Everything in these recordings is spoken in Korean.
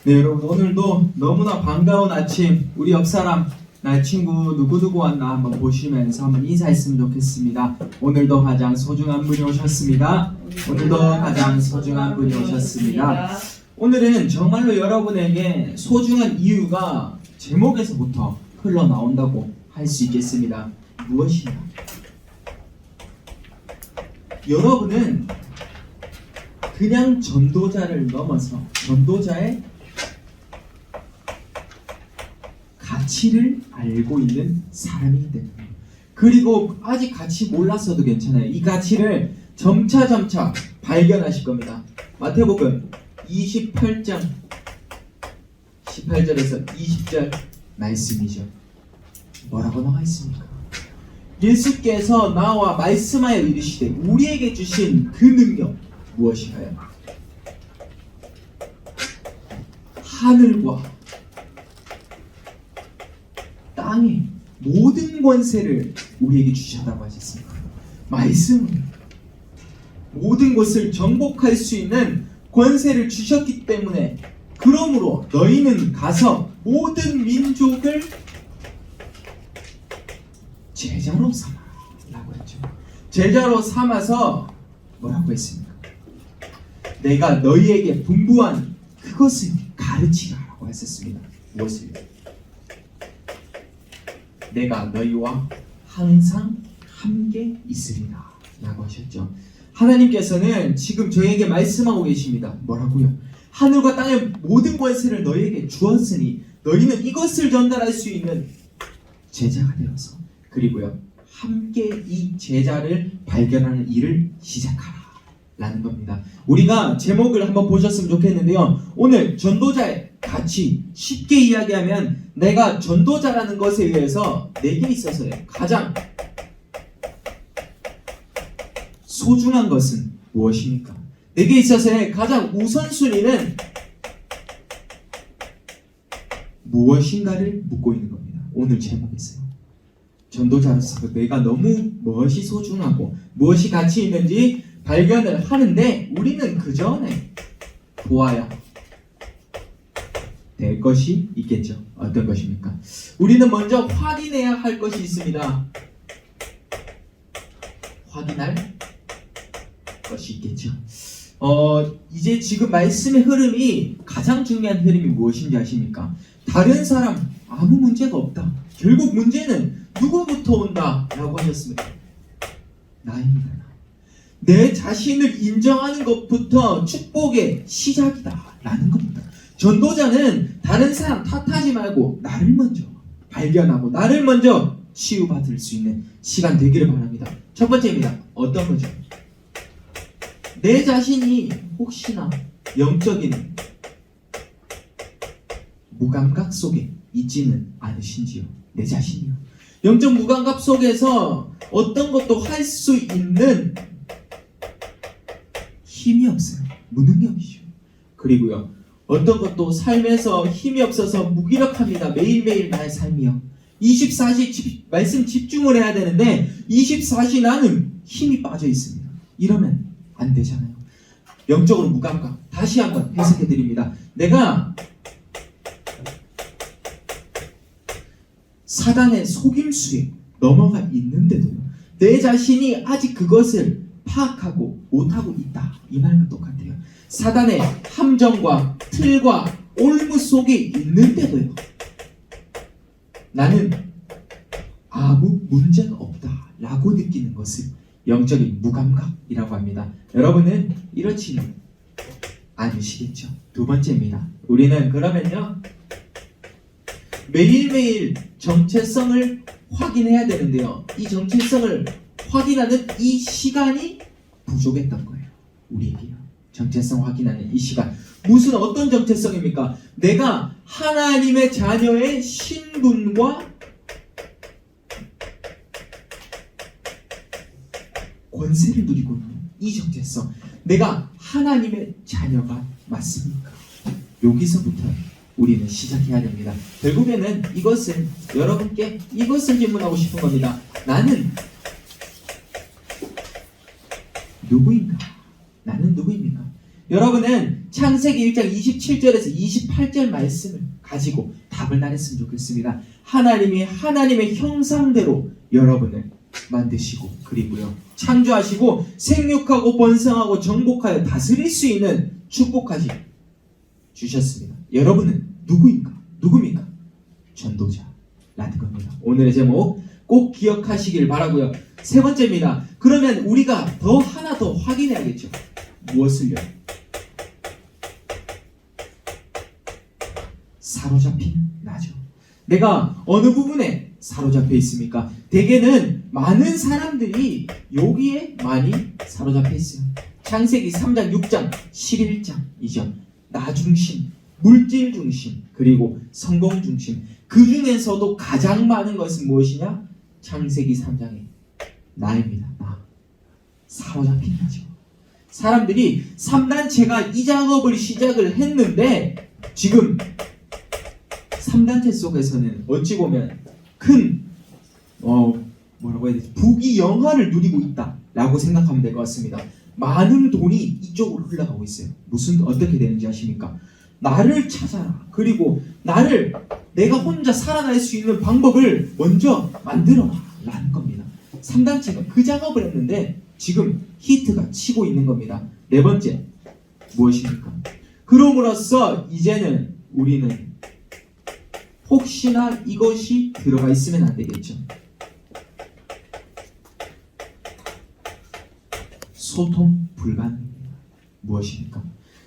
네, 여러분 오늘도 너무나 반가운 아침 우리 옆사람 나의 친구 누구누구 왔나 한번 보시면서 한번 인사했으면 좋겠습니다. 오늘도 가장 소중한 분이 오셨습니다. 오늘도 가장 소중한 분이 오셨습니다. 오늘은 정말로 여러분에게 소중한 이유가 제목에서부터 흘러나온다고 할 수 있겠습니다. 무엇이냐? 여러분은 그냥 전도자를 넘어서 전도자의 가치를 알고 있는 사람이기 때문에, 그리고 아직 가치 몰랐어도 괜찮아요. 이 가치를 점차 발견하실 겁니다. 마태복음 28장 18절에서 20절 말씀이죠. 뭐라고 나와 있습니까? 예수께서 나와 말씀하여 이르시되 우리에게 주신 그 능력 무엇인가요? 하늘과 땅의 모든 권세를 우리에게 주셨다고 하셨습니다. 말씀은 모든 것을 정복할 수 있는 권세를 주셨기 때문에, 그러므로 너희는 가서 모든 민족을 제자로 삼아라고 했죠. 제자로 삼아서 뭐라고 했습니까? 내가 너희에게 분부한 그것을 가르치라라고 했었습니다. 무엇을요? 내가 너희와 항상 함께 있으리라 라고 하셨죠. 하나님께서는 지금 저희에게 말씀하고 계십니다. 뭐라고요? 하늘과 땅의 모든 권세를 너희에게 주었으니 너희는 이것을 전달할 수 있는 제자가 되어서, 그리고요 함께 이 제자를 발견하는 일을 시작하라 라는 겁니다. 우리가 제목을 한번 보셨으면 좋겠는데요, 오늘 전도자의 가치, 쉽게 이야기하면 내가 전도자라는 것에 의해서 내게 있어서 가장 소중한 것은 무엇입니까? 내게 있어서의 가장 우선순위는 무엇인가를 묻고 있는 겁니다. 오늘 제목에서요. 전도자로서 내가 너무 무엇이 소중하고 무엇이 가치 있는지 발견을 하는데, 우리는 그 전에 보아야 될 것이 있겠죠. 어떤 것입니까? 우리는 먼저 확인해야 할 것이 있습니다. 확인할 것이 있겠죠. 이제 지금 말씀의 흐름이, 가장 중요한 흐름이 무엇인지 아십니까? 다른 사람 아무 문제가 없다. 결국 문제는 누구부터 온다 라고 하셨습니다. 나입니다. 내 자신을 인정하는 것부터 축복의 시작이다 라는 겁니다. 전도자는 다른 사람 탓하지 말고 나를 먼저 발견하고 나를 먼저 치유받을 수 있는 시간 되기를 바랍니다. 첫 번째입니다. 어떤 거죠? 내 자신이 혹시나 영적인 무감각 속에 있지는 않으신지요? 내 자신이요. 영적 무감각 속에서 어떤 것도 할 수 있는 힘이 없어요. 무능력이죠. 그리고요, 어떤 것도 삶에서 힘이 없어서 무기력합니다. 매일매일 나의 삶이요. 24시 말씀 집중을 해야 되는데 24시 나는 힘이 빠져 있습니다. 이러면 안 되잖아요. 영적으로 무감각. 다시 한번 해석해 드립니다. 내가 사단의 속임수에 넘어가 있는데도요, 내 자신이 아직 그것을 파악하고 못하고 있다, 이 말과 똑같아요. 사단의 함정과 틀과 올무 속에 있는데도요, 나는 아무 문제가 없다 라고 느끼는 것을 영적인 무감각이라고 합니다. 여러분은 이렇지는 않으시겠죠? 두 번째입니다. 우리는 그러면요, 매일매일 정체성을 확인해야 되는데요, 이 정체성을 확인하는 이 시간이 부족했던 거예요. 우리에게요. 정체성 확인하는 이 시간. 무슨 어떤 정체성입니까? 내가 하나님의 자녀의 신분과 권세를 누리고 있는 이 정체성. 내가 하나님의 자녀가 맞습니까? 여기서부터 우리는 시작해야 됩니다. 결국에는 이것은 여러분께 이것을 질문하고 싶은 겁니다. 나는 누구인가? 나는 누구입니까? 여러분은 창세기 1장 27절에서 28절 말씀을 가지고 답을 나눴으면 좋겠습니다. 하나님이 하나님의 형상대로 여러분을 만드시고 그리고요 창조하시고 생육하고 번성하고 정복하여 다스릴 수 있는 축복까지 주셨습니다. 여러분은 누굽니까? 전도자라는 겁니다. 오늘의 제목 꼭 기억하시길 바라고요. 세 번째입니다. 그러면 우리가 하나 더 확인해야겠죠. 무엇을요? 사로잡힌 나죠. 내가 어느 부분에 사로잡혀 있습니까? 대개는 많은 사람들이 여기에 많이 사로잡혀 있어요. 창세기 3장, 6장, 11장이죠. 나 중심, 물질 중심, 그리고 성공 중심. 그 중에서도 가장 많은 것은 무엇이냐? 창세기 3장의 나입니다. 나. 사로잡힌 나죠. 사람들이 3단체가 이 작업을 시작을 했는데 지금 3단체 속에서는 어찌 보면 큰 뭐라고 해야 되지? 부귀영화를 누리고 있다라고 생각하면 될 것 같습니다. 많은 돈이 이쪽으로 흘러가고 있어요. 어떻게 되는지 아십니까? 나를 찾아라. 그리고 내가 혼자 살아날 수 있는 방법을 먼저 만들어라 라는 겁니다. 3단체가 그 작업을 했는데 지금 히트가 치고 있는 겁니다. 네 번째 무엇입니까? 그럼으로써 이제는 우리는 혹시나 이것이 들어가 있으면 안 되겠죠. 소통 불가능입니다. 무엇입니까?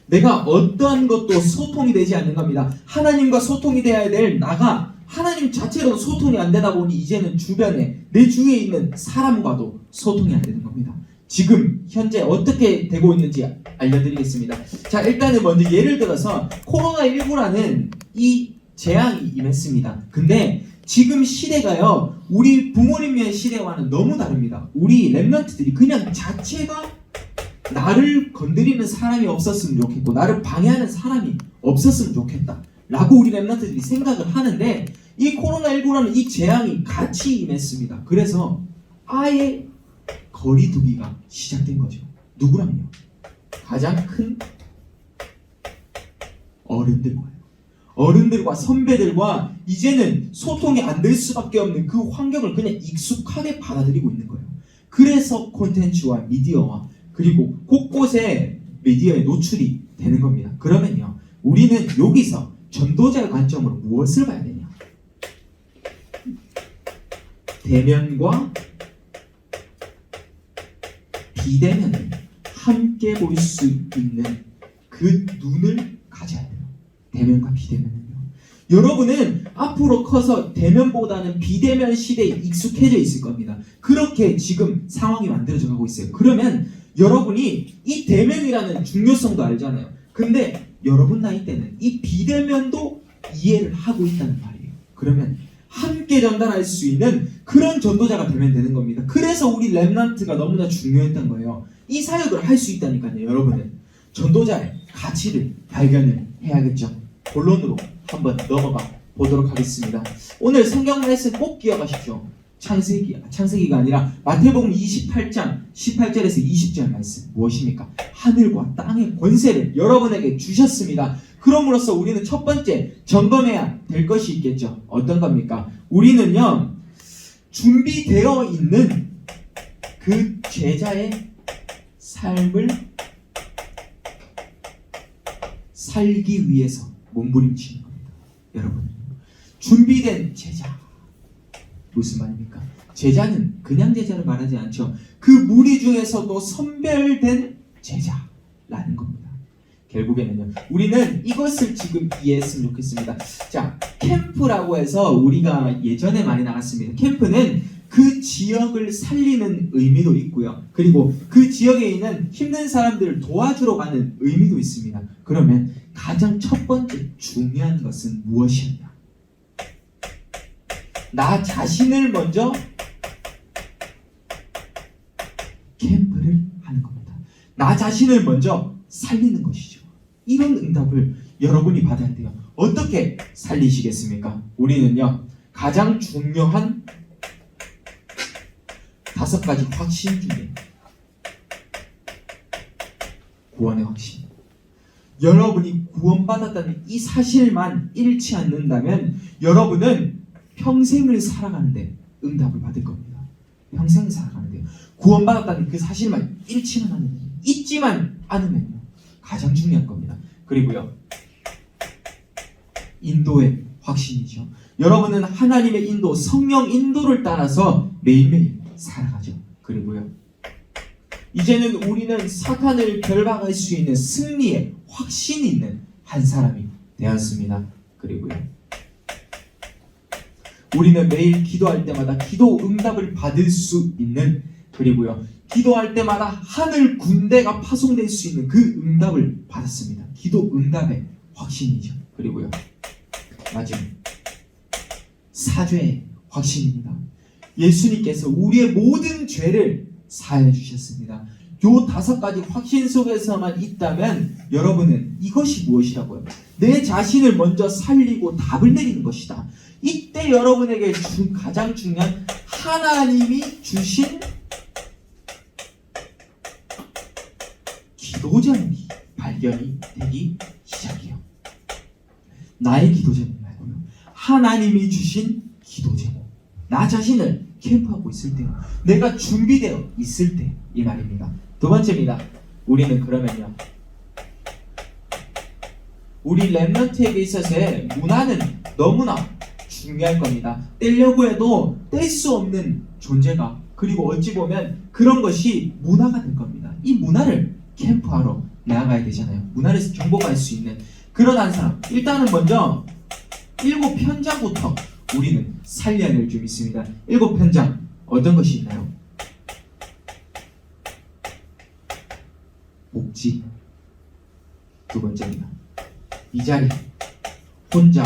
내가 어떠한 것도 소통이 되지 않는 겁니다. 하나님과 소통이 되어야 될 나가 하나님 자체로 소통이 안 되다 보니 이제는 주변에 내 주위에 있는 사람과도 소통이 안 되는 겁니다. 지금 현재 어떻게 되고 있는지 알려드리겠습니다. 자, 일단은 먼저 예를 들어서 코로나19라는 이 재앙이 임했습니다. 근데 지금 시대가요 우리 부모님의 시대와는 너무 다릅니다. 우리 랩런트들이 그냥 자체가 나를 건드리는 사람이 없었으면 좋겠고 나를 방해하는 사람이 없었으면 좋겠다 라고 우리 랩런트들이 생각을 하는데 이 코로나19라는 이 재앙이 같이 임했습니다. 그래서 아예 거리두기가 시작된 거죠. 누구랑요? 가장 큰 어른들과 선배들과 이제는 소통이 안 될 수밖에 없는 그 환경을 그냥 익숙하게 받아들이고 있는 거예요. 그래서 콘텐츠와 미디어와 그리고 곳곳에 미디어에 노출이 되는 겁니다. 그러면요 우리는 여기서 전도자의 관점으로 무엇을 봐야 되냐? 대면과 비대면을 함께 볼 수 있는 그 눈을 가져야 돼요. 대면과 비대면은요. 여러분은 앞으로 커서 대면보다는 비대면 시대에 익숙해져 있을 겁니다. 그렇게 지금 상황이 만들어져 가고 있어요. 그러면 여러분이 이 대면이라는 중요성도 알잖아요. 근데 여러분 나이 때는 이 비대면도 이해를 하고 있다는 말이에요. 그러면 함께 전달할 수 있는 그런 전도자가 되면 되는 겁니다. 그래서 우리 랩런트가 너무나 중요했던 거예요. 이 사역을 할 수 있다니까요. 여러분은 전도자의 가치를 발견을 해야겠죠. 본론으로 한번 넘어가 보도록 하겠습니다. 오늘 성경 말씀 꼭 기억하십시오. 창세기가 아니라 마태복음 28장 18절에서 20절 말씀 무엇입니까? 하늘과 땅의 권세를 여러분에게 주셨습니다. 그럼으로써 우리는 첫 번째 점검해야 될 것이 있겠죠. 어떤 겁니까? 우리는요 준비되어 있는 그 제자의 삶을 살기 위해서 몸부림치는 겁니다. 여러분 준비된 제자 무슨 말입니까? 제자는 그냥 제자를 말하지 않죠. 그 무리 중에서도 선별된 제자라는 겁니다. 결국에는요 우리는 이것을 지금 이해했으면 좋겠습니다. 자, 캠프라고 해서 우리가 예전에 많이 나갔습니다. 캠프는 그 지역을 살리는 의미도 있고요. 그리고 그 지역에 있는 힘든 사람들을 도와주러 가는 의미도 있습니다. 그러면 가장 첫 번째 중요한 것은 무엇이었냐? 나 자신을 먼저 캠프를 하는 겁니다. 나 자신을 먼저 살리는 것이죠. 이런 응답을 여러분이 받아야 돼요. 어떻게 살리시겠습니까? 우리는요 가장 중요한 5가지 확신 중에 구원의 확신, 여러분이 구원받았다는 이 사실만 잃지 않는다면 여러분은 평생을 살아가는데 응답을 받을 겁니다. 평생을 살아가는데 구원받았다는 그 사실만 잃지만 않으면, 잊지만 않으면 가장 중요한 겁니다. 그리고요, 인도의 확신이죠. 여러분은 하나님의 인도, 성령 인도를 따라서 매일매일 살아가죠. 그리고요, 이제는 우리는 사탄을 결박할 수 있는 승리의 확신이 있는 한 사람이 되었습니다. 그리고요, 우리는 매일 기도할 때마다 기도 응답을 받을 수 있는, 그리고요, 기도할 때마다 하늘 군대가 파송될 수 있는 그 응답을 받았습니다. 기도 응답의 확신이죠. 그리고요, 마지막 사죄의 확신입니다. 예수님께서 우리의 모든 죄를 사해 주셨습니다. 요 5가지 확신 속에서만 있다면 여러분은 이것이 무엇이라고요? 내 자신을 먼저 살리고 답을 내리는 것이다. 이때 여러분에게 가장 중요한 하나님이 주신 기도 제목이 발견이 되기 시작해요. 나의 기도 제목 말고요, 하나님이 주신 기도 제목, 나 자신을 캠프하고 있을 때, 내가 준비되어 있을 때, 이 말입니다. 두 번째입니다. 우리는 그러면요, 우리 렘넌트에게 있어서의 문화는 너무나 중요할 겁니다. 떼려고 해도 뗄 수 없는 존재가, 그리고 어찌 보면 그런 것이 문화가 될 겁니다. 이 문화를 캠프하러 나아가야 되잖아요. 문화를 정복할 수 있는 그런 한 사람, 일단은 먼저 7편장부터 우리는 살려야 될 줄 믿습니다. 7편장 어떤 것이 있나요? 목지. 두 번째입니다. 이 자리 혼자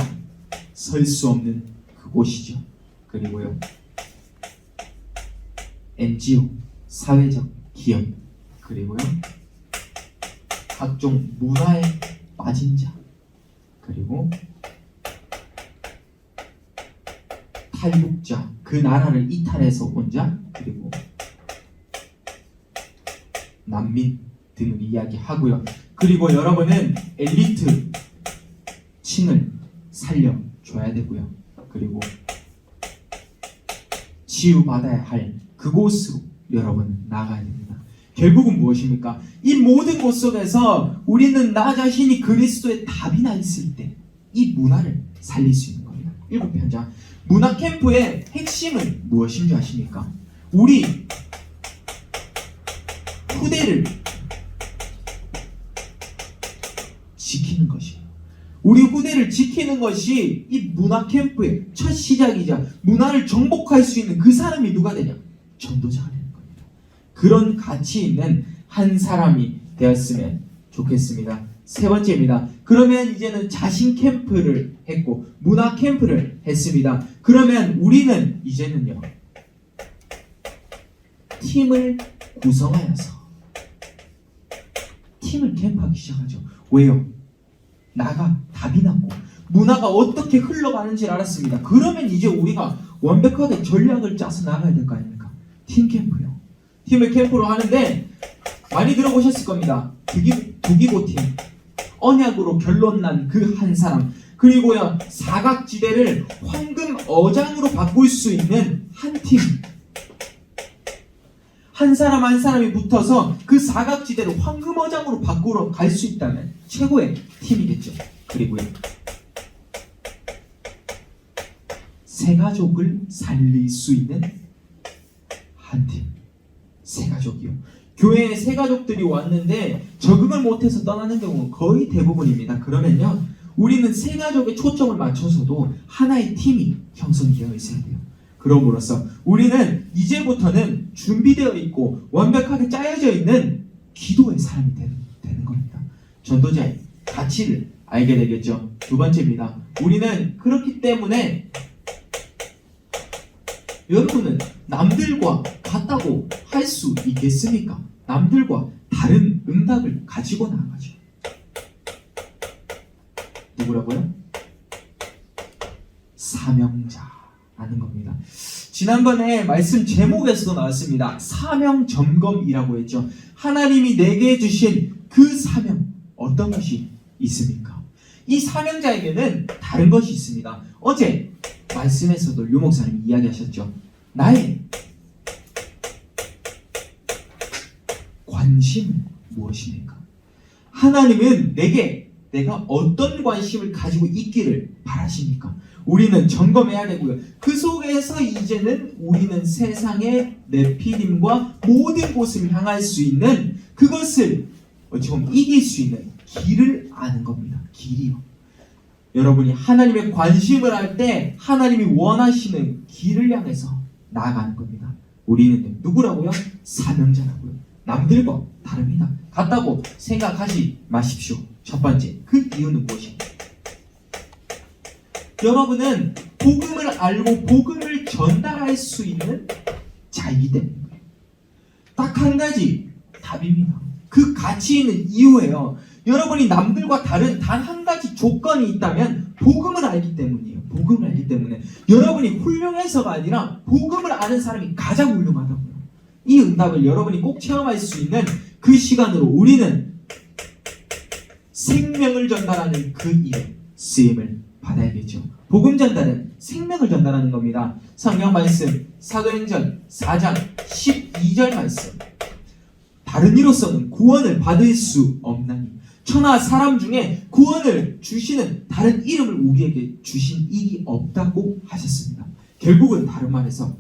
설 수 없는 그곳이죠. 그리고요, NGO 사회적 기업, 그리고요, 각종 문화에 빠진 자, 그리고 탈북자, 그 나라를 이탈해서 온 자, 그리고 난민 등을 이야기하고요. 그리고 여러분은 엘리트 층을 살려줘야 되고요. 그리고 치유받아야 할 그곳으로 여러분은 나가야 됩니다. 결국은 무엇입니까? 이 모든 곳 속에서 우리는 나 자신이 그리스도의 답이 나 있을 때 이 문화를 살릴 수 있는 겁니다. 7편장. 문화 캠프의 핵심은 무엇인지 아십니까? 우리 후대를 지키는 것이에요. 우리 후대를 지키는 것이 이 문화 캠프의 첫 시작이자 문화를 정복할 수 있는 그 사람이 누가 되냐? 전도자가 되는 겁니다. 그런 가치 있는 한 사람이 되었으면 좋겠습니다. 세 번째입니다. 그러면 이제는 자신 캠프를 했고 문화 캠프를 했습니다. 그러면 우리는 이제는요, 팀을 구성하여서 팀을 캠프하기 시작하죠. 왜요? 나가 답이 났고 문화가 어떻게 흘러가는지를 알았습니다. 그러면 이제 우리가 완벽하게 전략을 짜서 나가야 될 거 아닙니까? 팀 캠프요. 팀을 캠프로 하는데 많이 들어보셨을 겁니다. 두기고 팀, 언약으로 결론난 그 한 사람, 그리고요, 사각지대를 황금 어장으로 바꿀 수 있는 한 팀, 한 사람 한 사람이 붙어서 그 사각지대를 황금 어장으로 바꾸러 갈 수 있다면 최고의 팀이겠죠. 그리고요, 세 가족을 살릴 수 있는 한 팀, 세 가족이요. 교회에 세 가족들이 왔는데 적응을 못해서 떠나는 경우가 거의 대부분입니다. 그러면요, 우리는 세 가족에 초점을 맞춰서도 하나의 팀이 형성되어 있어야 돼요. 그럼으로써 우리는 이제부터는 준비되어 있고 완벽하게 짜여져 있는 기도의 사람이 되는 겁니다. 전도자의 가치를 알게 되겠죠. 두 번째입니다. 우리는 그렇기 때문에 여러분은 남들과 같다고 할 수 있겠습니까? 남들과 다른 응답을 가지고 나가죠. 누구라고요? 사명자라는 겁니다. 지난번에 말씀 제목에서도 나왔습니다. 사명 점검이라고 했죠. 하나님이 내게 주신 그 사명, 어떤 것이 있습니까? 이 사명자에게는 다른 것이 있습니다. 어제 말씀에서도 류 목사님이 이야기하셨죠. 나의 관심은 무엇입니까? 하나님은 내가 어떤 관심을 가지고 있기를 바라십니까? 우리는 점검해야 되고요. 그 속에서 이제는 우리는 세상의 네피림과 모든 곳을 향할 수 있는 그것을 어찌보면 이길 수 있는 길을 아는 겁니다. 길이요. 여러분이 하나님의 관심을 할 때 하나님이 원하시는 길을 향해서 나아가는 겁니다. 우리는 누구라고요? 사명자라고요. 남들과 다릅니다. 같다고 생각하지 마십시오. 첫 번째, 그 이유는 무엇입니까? 여러분은 복음을 알고 복음을 전달할 수 있는 자이기 때문에 딱 한 가지 답입니다. 그 가치 있는 이유예요. 여러분이 남들과 다른 단 한 가지 조건이 있다면 복음을 알기 때문이에요. 복음을 알기 때문에 여러분이 훌륭해서가 아니라 복음을 아는 사람이 가장 훌륭하다고요. 이 응답을 여러분이 꼭 체험할 수 있는 그 시간으로 우리는 생명을 전달하는 그 일에 쓰임을 받아야겠죠. 복음 전달은 생명을 전달하는 겁니다. 성경 말씀 사도행전 4장 12절 말씀. 다른 이로서는 구원을 받을 수 없나니 천하 사람 중에 구원을 주시는 다른 이름을 우리에게 주신 일이 없다고 하셨습니다. 결국은 다른 말에서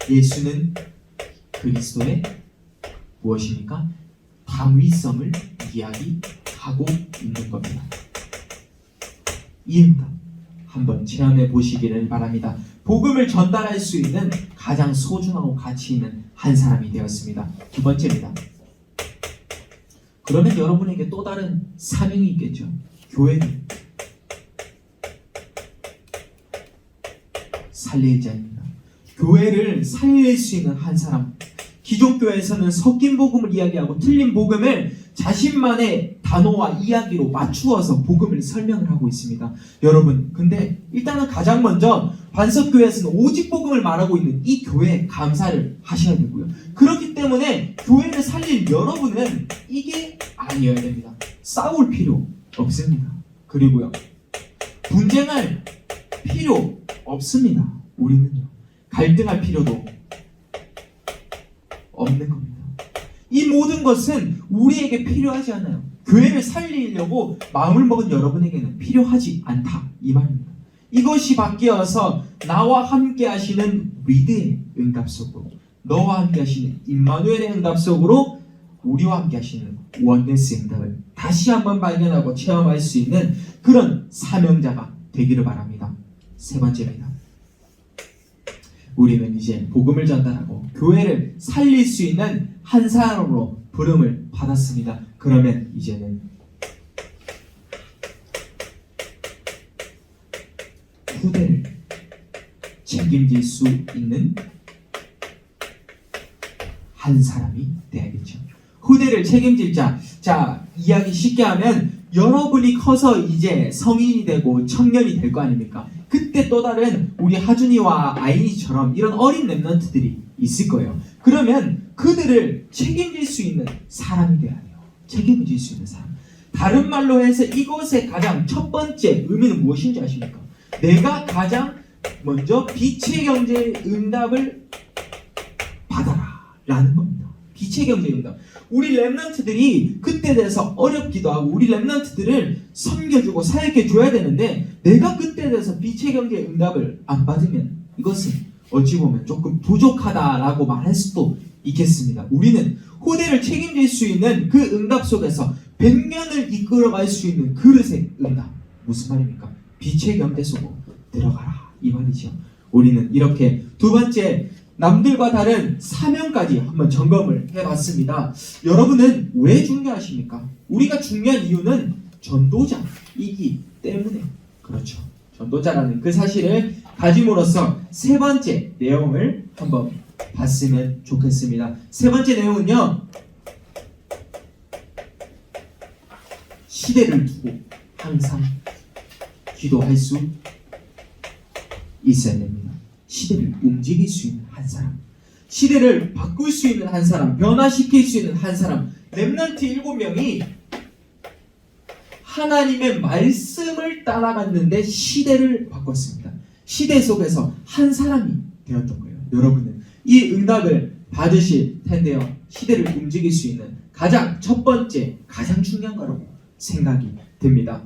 예수는 그리스도의 무엇입니까? 당위성을 이야기하고 있는 겁니다. 이 응답 한번 체험해 보시기를 바랍니다. 복음을 전달할 수 있는 가장 소중하고 가치 있는 한 사람이 되었습니다. 두 번째입니다. 그러면 여러분에게 또 다른 사명이 있겠죠. 교회를 살릴 자입니다. 교회를 살릴 수 있는 한 사람. 기존 교회에서는 섞인 복음을 이야기하고 틀린 복음을 자신만의 단어와 이야기로 맞추어서 복음을 설명을 하고 있습니다. 여러분, 근데 일단은 가장 먼저 반석교회에서는 오직 복음을 말하고 있는 이 교회에 감사를 하셔야 되고요. 그렇기 때문에 교회를 살릴 여러분은 이게 아니어야 됩니다. 싸울 필요 없습니다. 그리고요, 분쟁할 필요 없습니다. 우리는요, 갈등할 필요도 없는 겁니다. 이 모든 것은 우리에게 필요하지 않아요. 교회를 살리려고 마음을 먹은 여러분에게는 필요하지 않다, 이 말입니다. 이것이 바뀌어서 나와 함께 하시는 위드의 응답 속으로, 너와 함께 하시는 임마누엘의 응답 속으로 우리와 함께 하시는 원네스 응답을 다시 한번 발견하고 체험할 수 있는 그런 사명자가 되기를 바랍니다. 세 번째입니다. 우리는 이제 복음을 전달하고 교회를 살릴 수 있는 한 사람으로 부름을 받았습니다. 그러면 이제는 후대를 책임질 수 있는 한 사람이 되야겠죠. 후대를 책임질 자, 이야기 쉽게 하면 여러분이 커서 이제 성인이 되고 청년이 될 거 아닙니까? 그때 또 다른 우리 하준이와 아이니처럼 이런 어린 랩런트들이 있을 거예요. 그러면 그들을 책임질 수 있는 사람이 돼야 돼요. 책임질 수 있는 사람. 다른 말로 해서 이것의 가장 첫 번째 의미는 무엇인지 아십니까? 내가 가장 먼저 빛의 경제의 응답을 받아라 라는 겁니다. 빛의 경제의 응답. 우리 랩런트들이 그때 돼서 어렵기도 하고 우리 랩런트들을 섬겨주고 사역해줘야 되는데 내가 그때 돼서 빛의 경제의 응답을 안 받으면 이것은 어찌 보면 조금 부족하다라고 말할 수도 있겠습니다. 우리는 후대를 책임질 수 있는 그 응답 속에서 100년을 이끌어갈 수 있는 그릇의 응답. 무슨 말입니까? 빛의 경제 속으로 들어가라 이 말이죠. 우리는 이렇게 두 번째 남들과 다른 사명까지 한번 점검을 해봤습니다. 여러분은 왜 중요하십니까? 우리가 중요한 이유는 전도자이기 때문에 그렇죠. 전도자라는 그 사실을 가짐으로써 세 번째 내용을 한번 봤으면 좋겠습니다. 세 번째 내용은요, 시대를 두고 항상 기도할 수 있어야 됩니다. 시대를 움직일 수 있는 한 사람. 시대를 바꿀 수 있는 한 사람, 변화시킬 수 있는 한 사람, 렘넌트 7명이 하나님의 말씀을 따라갔는데 시대를 바꿨습니다. 시대 속에서 한 사람이 되었던 거예요. 여러분은 이 응답을 받으실 텐데요. 시대를 움직일 수 있는 가장 첫 번째, 가장 중요한 거라고 생각이 듭니다.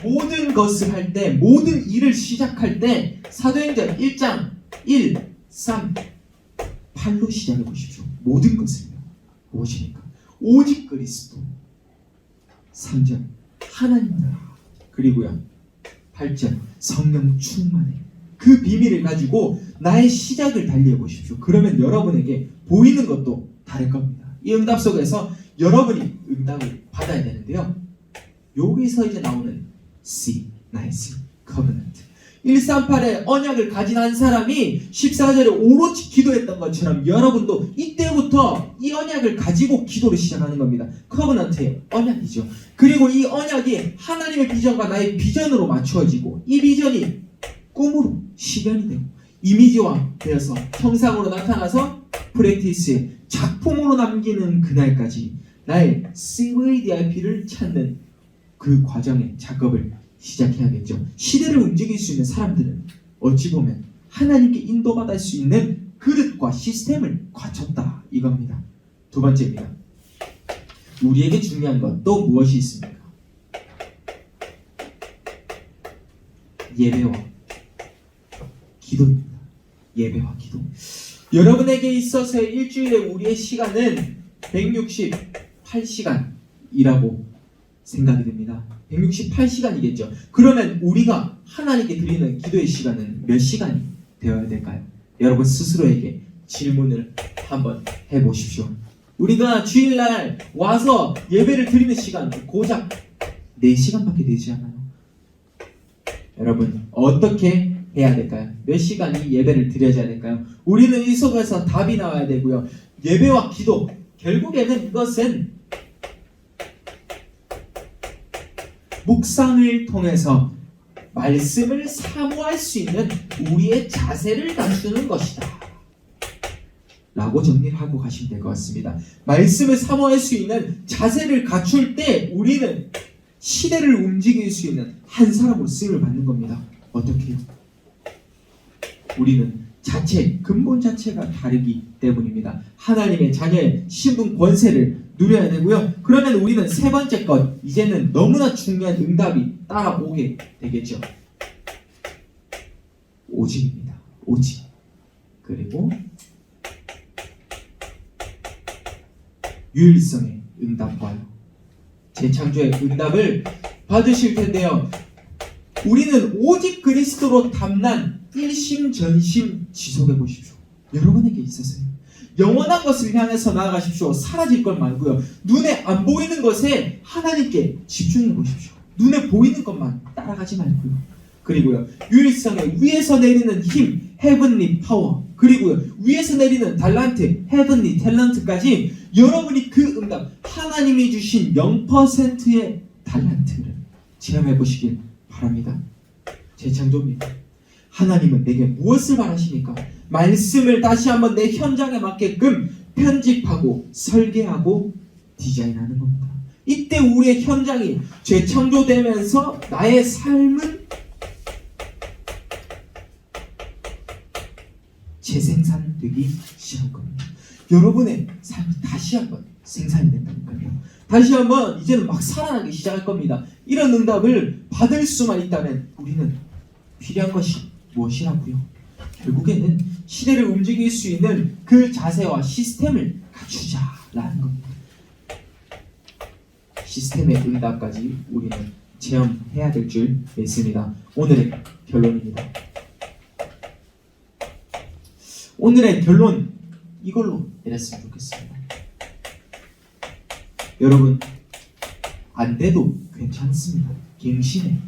모든 것을 할 때, 모든 일을 시작할 때 사도행전 1장 1, 3, 8로 시작해 보십시오. 모든 것을요. 무엇입니까? 오직 그리스도. 3절 하나님 나라. 그리고요 8절 성령 충만해. 그 비밀을 가지고 나의 시작을 달리해 보십시오. 그러면 여러분에게 보이는 것도 다를 겁니다. 이 응답 속에서 여러분이 응답을 받아야 되는데요. 여기서 이제 나오는 C, 나이스, covenant. 138의 언약을 가진 한 사람이 14절에 오로지 기도했던 것처럼 여러분도 이때부터 이 언약을 가지고 기도를 시작하는 겁니다. 커버넌트의 언약이죠. 그리고 이 언약이 하나님의 비전과 나의 비전으로 맞추어지고 이 비전이 꿈으로 실현이 되고 이미지화 되어서 형상으로 나타나서 프랙티스의 작품으로 남기는 그날까지 나의 CVDIP를 찾는 그 과정의 작업을 시작해야겠죠. 시대를 움직일 수 있는 사람들은 어찌 보면 하나님께 인도받을 수 있는 그릇과 시스템을 갖췄다 이겁니다. 두 번째입니다. 우리에게 중요한 건 또 무엇이 있습니까? 예배와 기도입니다. 예배와 기도. 여러분에게 있어서의 일주일에 우리의 시간은 168시간이라고 생각이 됩니다. 168시간이겠죠. 그러면 우리가 하나님께 드리는 기도의 시간은 몇 시간이 되어야 될까요? 여러분 스스로에게 질문을 한번 해보십시오. 우리가 주일날 와서 예배를 드리는 시간 고작 4시간밖에 되지 않아요. 여러분 어떻게 해야 될까요? 몇 시간이 예배를 드려야 될까요? 우리는 이 속에서 답이 나와야 되고요. 예배와 기도, 결국에는 이것은 묵상을 통해서 말씀을 사모할 수 있는 우리의 자세를 갖추는 것이다 라고 정리를 하고 가시면 될 것 같습니다. 말씀을 사모할 수 있는 자세를 갖출 때 우리는 시대를 움직일 수 있는 한 사람으로 쓰임을 받는 겁니다. 어떻게요? 우리는 근본 자체가 다르기 때문입니다. 하나님의 자녀의 신분 권세를 누려야 되고요. 그러면 우리는 세 번째 것, 이제는 너무나 중요한 응답이 따라오게 되겠죠. 오직입니다. 오직. 그리고 유일성의 응답과요. 재창조의 응답을 받으실 텐데요. 우리는 오직 그리스도로 담난 일심전심 지속해 보십시오. 여러분에게 있어서요. 영원한 것을 향해서 나아가십시오. 사라질 것 말고요. 눈에 안 보이는 것에 하나님께 집중해 보십시오. 눈에 보이는 것만 따라가지 말고요. 그리고요. 유일성의 위에서 내리는 힘, 헤븐리 파워. 그리고요. 위에서 내리는 달란트, 헤븐리 탤런트까지 여러분이 그 응답, 하나님이 주신 0%의 달란트를 체험해 보시길 바랍니다. 재창조입니다. 하나님은 내게 무엇을 바라십니까? 말씀을 다시 한번 내 현장에 맞게끔 편집하고 설계하고 디자인하는 겁니다. 이때 우리의 현장이 재창조되면서 나의 삶은 재생산되기 시작할 겁니다. 여러분의 삶이 다시 한번 생산이 된다니까요. 다시 한번 이제는 막 살아나기 시작할 겁니다. 이런 응답을 받을 수만 있다면 우리는 필요한 것이 무엇이라고요? 결국에는 시대를 움직일 수 있는 그 자세와 시스템을 갖추자라는 겁니다. 시스템의 응답까지 우리는 체험해야 될 줄 믿습니다. 오늘의 결론입니다. 오늘의 결론 이걸로 내렸으면 좋겠습니다. 여러분 안 돼도 괜찮습니다. 갱신의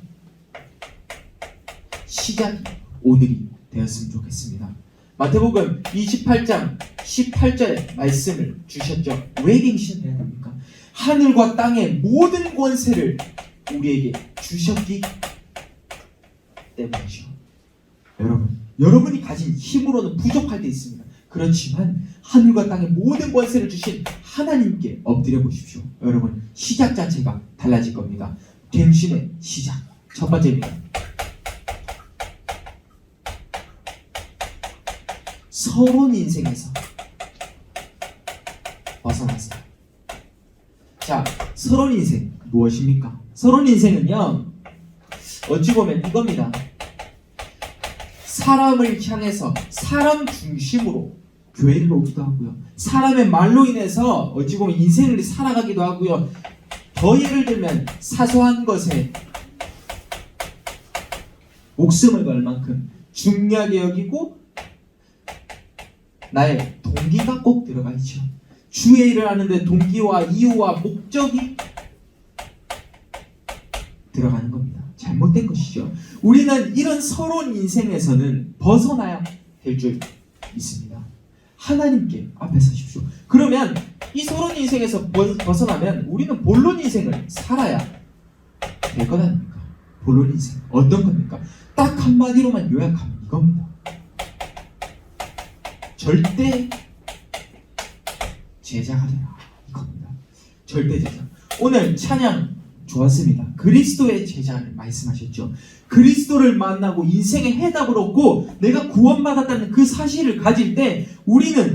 시작이 오늘이 되었으면 좋겠습니다. 마태복음 28장 18절의 말씀을 주셨죠. 왜 갱신해야 됩니까? 하늘과 땅의 모든 권세를 우리에게 주셨기 때문이죠. 여러분 여러분이 가진 힘으로는 부족할 때 있습니다. 그렇지만 하늘과 땅의 모든 권세를 주신 하나님께 엎드려 보십시오. 여러분, 시작 자체가 달라질 겁니다. 갱신의 시작. 첫 번째입니다. 서론 인생에서 벗어나세요. 자, 서론 인생 무엇입니까? 서론 인생은요, 어찌 보면 이겁니다. 사람을 향해서 사람 중심으로 교회를 오기도 하고요. 사람의 말로 인해서 어찌 보면 인생을 살아가기도 하고요. 더 예를 들면 사소한 것에 목숨을 걸 만큼 중요하게 여기고 나의 동기가 꼭 들어가 있죠. 주의 일을 하는데 동기와 이유와 목적이 들어가는 겁니다. 잘못된 것이죠. 우리는 이런 서러운 인생에서는 벗어나야 될 줄 믿습니다. 하나님께 앞에 서십시오. 그러면 이 서러운 인생에서 벗어나면 우리는 본론 인생을 살아야 될 것 아닙니까? 본론 인생 어떤 겁니까? 딱 한마디로만 요약하면 이겁니다. 절대 제자가 되라, 이겁니다. 절대 제자. 오늘 찬양 좋았습니다. 그리스도의 제자를 말씀하셨죠. 그리스도를 만나고 인생의 해답을 얻고 내가 구원받았다는 그 사실을 가질 때 우리는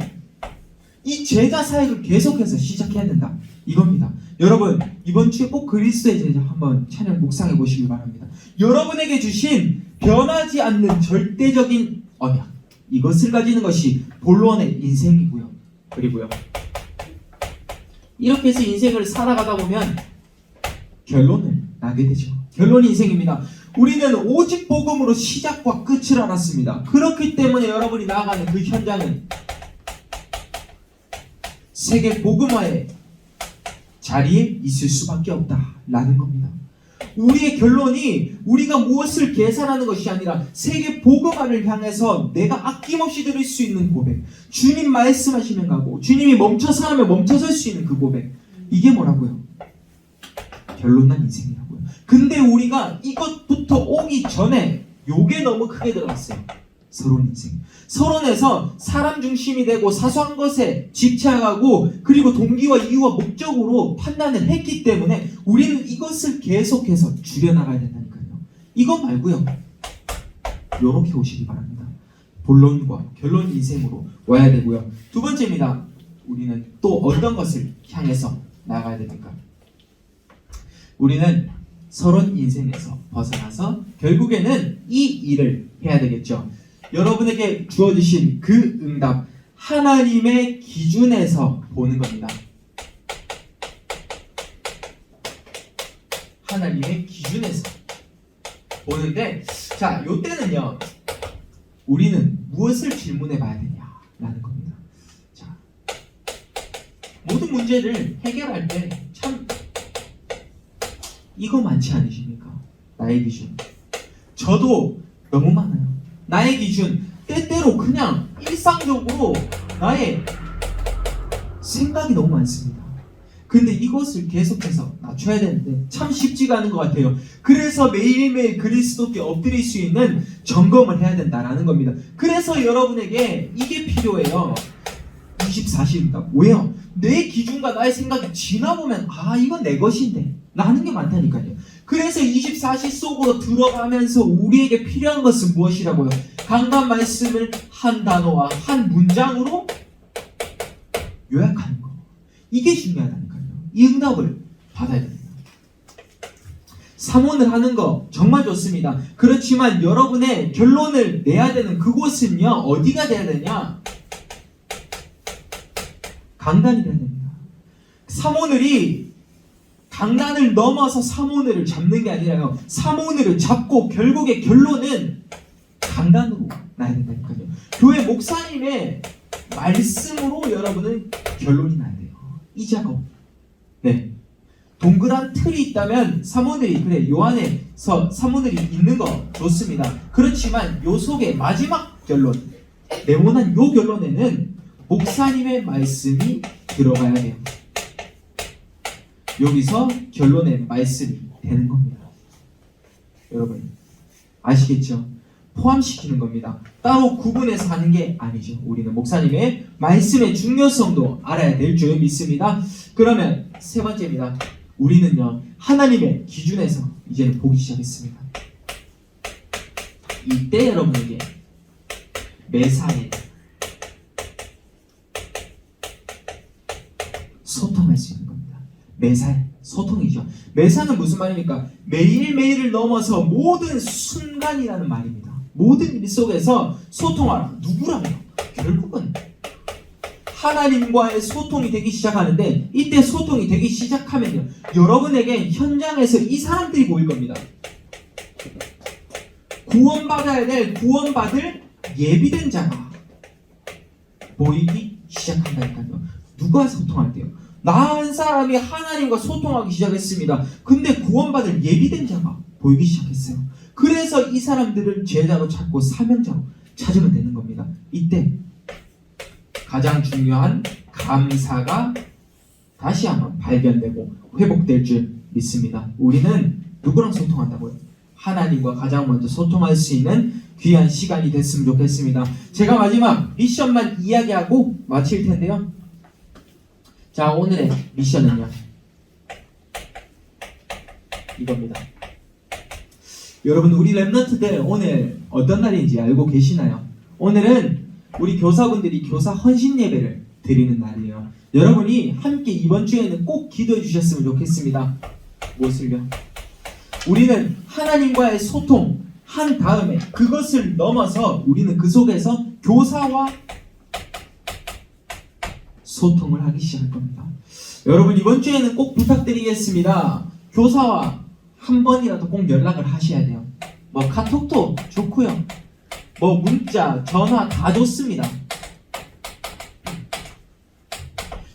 이 제자 사역을 계속해서 시작해야 된다, 이겁니다. 여러분, 이번 주에 꼭 그리스도의 제자 한번 찬양 묵상해 보시기 바랍니다. 여러분에게 주신 변하지 않는 절대적인 언약, 이것을 가지는 것이 본론의 인생이고요. 그리고요, 이렇게 해서 인생을 살아가다 보면 결론을 나게 되죠. 결론이 인생입니다. 우리는 오직 복음으로 시작과 끝을 알았습니다. 그렇기 때문에 여러분이 나아가는 그 현장은 세계 복음화의 자리에 있을 수밖에 없다라는 겁니다. 우리의 결론이 우리가 무엇을 계산하는 것이 아니라 세계 복음화를 향해서 내가 아낌없이 드릴 수 있는 고백, 주님 말씀하시면 가고 주님이 멈춰서 하면 멈춰설 수 있는 그 고백, 이게 뭐라고요? 결론난 인생이라고요. 근데 우리가 이것부터 오기 전에 요게 너무 크게 들어갔어요. 서론 인생. 서론에서 사람 중심이 되고 사소한 것에 집착하고 그리고 동기와 이유와 목적으로 판단을 했기 때문에 우리는 이것을 계속해서 줄여나가야 된다니까요. 이거 말고요, 요렇게 오시기 바랍니다. 본론과 결론 인생으로 와야 되고요. 두 번째입니다. 우리는 또 어떤 것을 향해서 나가야 됩니까? 우리는 서론 인생에서 벗어나서 결국에는 이 일을 해야 되겠죠. 여러분에게 주어지신 그 응답, 하나님의 기준에서 보는 겁니다. 하나님의 기준에서 보는데, 자, 요때는요, 우리는 무엇을 질문해 봐야 되냐라는 겁니다. 자, 모든 문제를 해결할 때 참 이거 많지 않으십니까? 나의 기준. 저도 너무 많아요. 나의 기준, 때때로 그냥 일상적으로 나의 생각이 너무 많습니다. 근데 이것을 계속해서 낮춰야 되는데 참 쉽지가 않은 것 같아요. 그래서 매일매일 그리스도께 엎드릴 수 있는 점검을 해야 된다라는 겁니다. 그래서 여러분에게 이게 필요해요. 24시입니다. 왜요? 내 기준과 나의 생각이 지나보면 이건 내 것인데 라는 게 많다니까요. 그래서 24시 속으로 들어가면서 우리에게 필요한 것은 무엇이라고요? 강단 말씀을 한 단어와 한 문장으로 요약하는 거, 이게 중요하다니까요. 이 응답을 받아야 됩니다. 사모를 하는 거 정말 좋습니다. 그렇지만 여러분의 결론을 내야 되는 그곳은요, 어디가 돼야 되냐? 강단이 돼야 됩니다. 사모늘이 강단을 넘어서 사모늘을 잡는 게 아니라요, 사모늘을 잡고 결국의 결론은 강단으로 나야 된다니까요. 교회 목사님의 말씀으로 여러분은 결론이 나야 돼요. 이 작업. 네. 동그란 틀이 있다면 사모늘이, 그래, 요 안에서 사모늘이 있는 거 좋습니다. 그렇지만 요 속에 마지막 결론, 네모난 요 결론에는 목사님의 말씀이 들어가야 돼요. 여기서 결론의 말씀이 되는 겁니다. 여러분 아시겠죠? 포함시키는 겁니다. 따로 구분해서 하는 게 아니죠. 우리는 목사님의 말씀의 중요성도 알아야 될 줄 믿습니다. 그러면 세 번째입니다. 우리는요, 하나님의 기준에서 이제는 보기 시작했습니다. 이때 여러분에게 매사에 소통할 수 있는 겁니다. 매사에 소통이죠. 매사는 무슨 말입니까? 매일매일을 넘어서 모든 순간이라는 말입니다. 모든 일 속에서 소통하라. 누구라고요? 결국은 하나님과의 소통이 되기 시작하는데, 이때 소통이 되기 시작하면요, 여러분에게 현장에서 이 사람들이 보일 겁니다. 구원받아야 될, 구원받을 예비된 자가 보이기 시작한다니까요. 누가 소통할 때요? 나 한 사람이 하나님과 소통하기 시작했습니다. 근데 구원받을 예비된 자가 보이기 시작했어요. 그래서 이 사람들을 제자로 찾고 사명자로 찾으면 되는 겁니다. 이때 가장 중요한 감사가 다시 한번 발견되고 회복될 줄 믿습니다. 우리는 누구랑 소통한다고요? 하나님과 가장 먼저 소통할 수 있는 귀한 시간이 됐으면 좋겠습니다. 제가 마지막 미션만 이야기하고 마칠 텐데요. 자, 오늘의 미션은요, 이겁니다. 여러분, 우리 랩런트들 오늘 어떤 날인지 알고 계시나요? 오늘은 우리 교사분들이 교사 헌신 예배를 드리는 날이에요. 여러분이 함께 이번 주에는 꼭 기도해 주셨으면 좋겠습니다. 무엇을요? 우리는 하나님과의 소통 한 다음에 그것을 넘어서 우리는 그 속에서 교사와 소통을 하기 시작할 겁니다. 여러분, 이번 주에는 꼭 부탁드리겠습니다. 교사와 한 번이라도 꼭 연락을 하셔야 돼요. 뭐 카톡도 좋고요, 뭐 문자, 전화 다 좋습니다.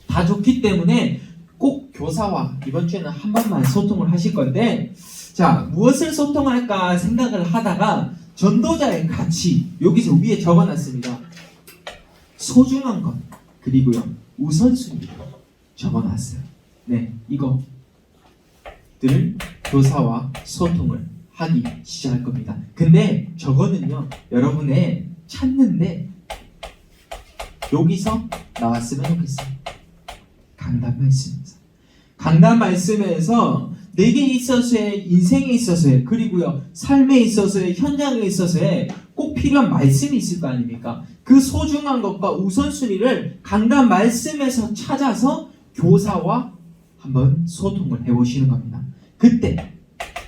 다 좋기 때문에 꼭 교사와 이번 주에는 한 번만 소통을 하실 건데, 자, 무엇을 소통할까 생각을 하다가 전도자의 가치 여기서 위에 적어놨습니다. 소중한 것, 그리고요 우선순위를 적어놨어요. 네, 이거들을 교사와 소통을 하기 시작할 겁니다. 근데 저거는요, 여러분의 찾는데 여기서 나왔으면 좋겠어요. 강단 말씀에서. 강단 말씀에서 내게 있어서의, 인생에 있어서의, 그리고요 삶에 있어서의, 현장에 있어서의 꼭 필요한 말씀이 있을 거 아닙니까? 그 소중한 것과 우선순위를 강단 말씀에서 찾아서 교사와 한번 소통을 해보시는 겁니다. 그때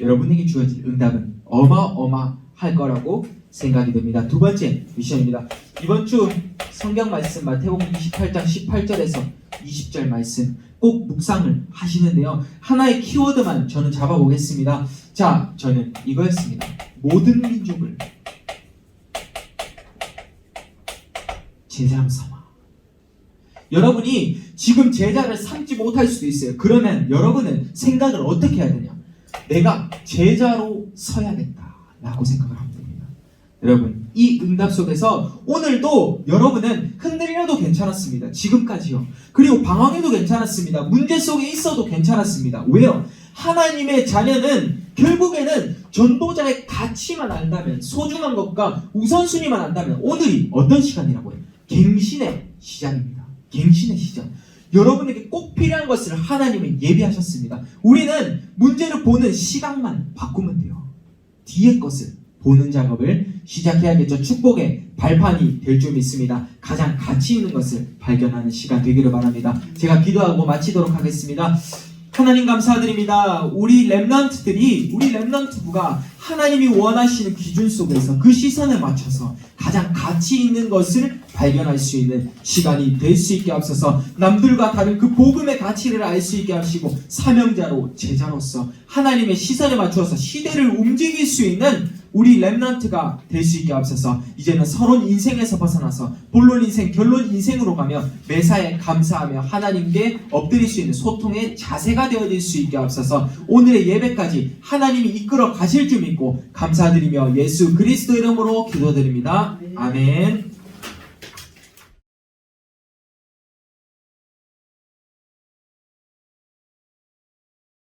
여러분에게 주어질 응답은 어마어마할 거라고 생각이 됩니다. 두 번째 미션입니다. 이번 주 성경 말씀 마태복음 28장 18절에서 20절 말씀 꼭 묵상을 하시는데요. 하나의 키워드만 저는 잡아보겠습니다. 자, 저는 이거였습니다. 모든 민족을 제자로 삼아. 여러분이 지금 제자를 삼지 못할 수도 있어요. 그러면 여러분은 생각을 어떻게 해야 되냐? 내가 제자로 서야겠다라고 생각을 하면 됩니다. 여러분, 이 응답 속에서 오늘도 여러분은 흔들려도 괜찮았습니다. 지금까지요. 그리고 방황해도 괜찮았습니다. 문제 속에 있어도 괜찮았습니다. 왜요? 하나님의 자녀는 결국에는 전도자의 가치만 안다면, 소중한 것과 우선순위만 안다면 오늘이 어떤 시간이라고요? 갱신의 시작입니다. 갱신의 시작. 여러분에게 꼭 필요한 것을 하나님은 예비하셨습니다. 우리는 문제를 보는 시각만 바꾸면 돼요. 뒤의 것을 보는 작업을 시작해야겠죠. 축복의 발판이 될 줄 믿습니다. 가장 가치 있는 것을 발견하는 시간 되기를 바랍니다. 제가 기도하고 마치도록 하겠습니다. 하나님 감사드립니다. 우리 랩런트부가 하나님이 원하시는 기준 속에서 그 시선에 맞춰서 가장 가치 있는 것을 발견할 수 있는 시간이 될 수 있게 하옵소서. 남들과 다른 그 복음의 가치를 알 수 있게 하시고 사명자로, 제자로서 하나님의 시선에 맞추어서 시대를 움직일 수 있는 우리 랩런트가 될 수 있게 하옵소서. 이제는 서론 인생에서 벗어나서 본론 인생, 결론 인생으로 가며 매사에 감사하며 하나님께 엎드릴 수 있는 소통의 자세가 되어질 수 있게 하옵소서. 오늘의 예배까지 하나님이 이끌어 가실 줄 믿고 감사드리며 예수 그리스도 이름으로 기도드립니다. 아멘.